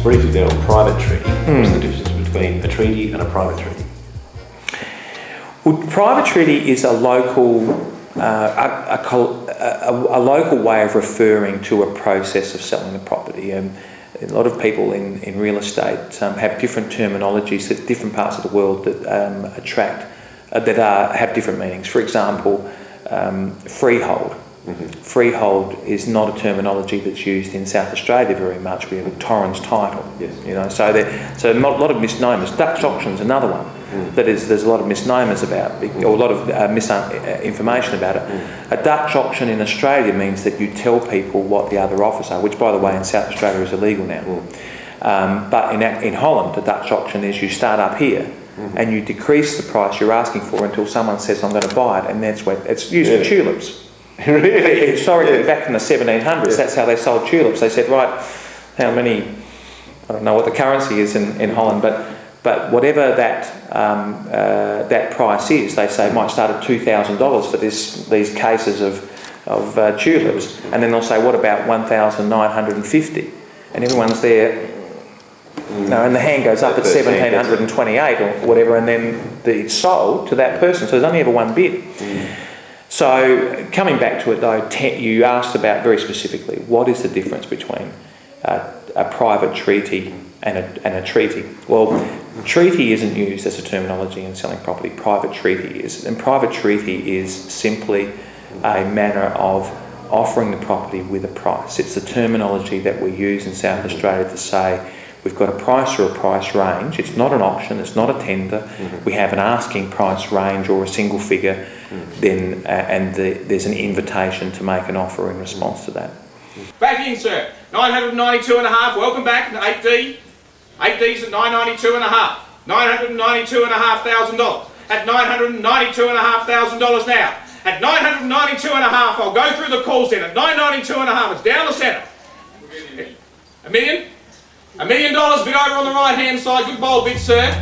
briefly then on private treaty. What's the difference between a treaty and a private treaty? Well, private treaty is a local local way of referring to a process of selling the property. A lot of people in real estate have different terminologies at different parts of the world that have different meanings. For example, freehold. Freehold is not a terminology that's used in South Australia very much. We have a Torrens title. Yes. You know, so a lot of misnomers. Dutch auction's another one. There's a lot of misnomers about, or a lot of misinformation about it. A Dutch auction in Australia means that you tell people what the other offers are, which, by the way, in South Australia is illegal now. But in Holland, a Dutch auction is you start up here and you decrease the price you're asking for until someone says, I'm going to buy it, and that's where it's used for tulips. Really? Historically, back in the 1700s, that's how they sold tulips. They said, right, how many, I don't know what the currency is in Holland, but whatever that price is, they say might start at $2,000 for these cases of tulips, and then they'll say, what about 1,950? And everyone's there, no, and the hand goes up at 1,728 or whatever, and then it's sold to that person. So there's only ever one bid. So coming back to it though, you asked about very specifically, what is the difference between a private treaty and a treaty? Well, treaty isn't used as a terminology in selling property. Private treaty is. And private treaty is simply a manner of offering the property with a price. It's the terminology that we use in South Australia to say we've got a price or a price range. It's not an auction, it's not a tender. We have an asking price range or a single figure, then there's an invitation to make an offer in response to that. Back in, sir. 992.5. Welcome back. 8D. 8D's at 992.5. $992,500. At $992,500 now. At $992.5, I'll go through the calls then. At $992.5, it's down the centre. $1 million? $1 million bid over on the right hand side. Good bold bid, sir.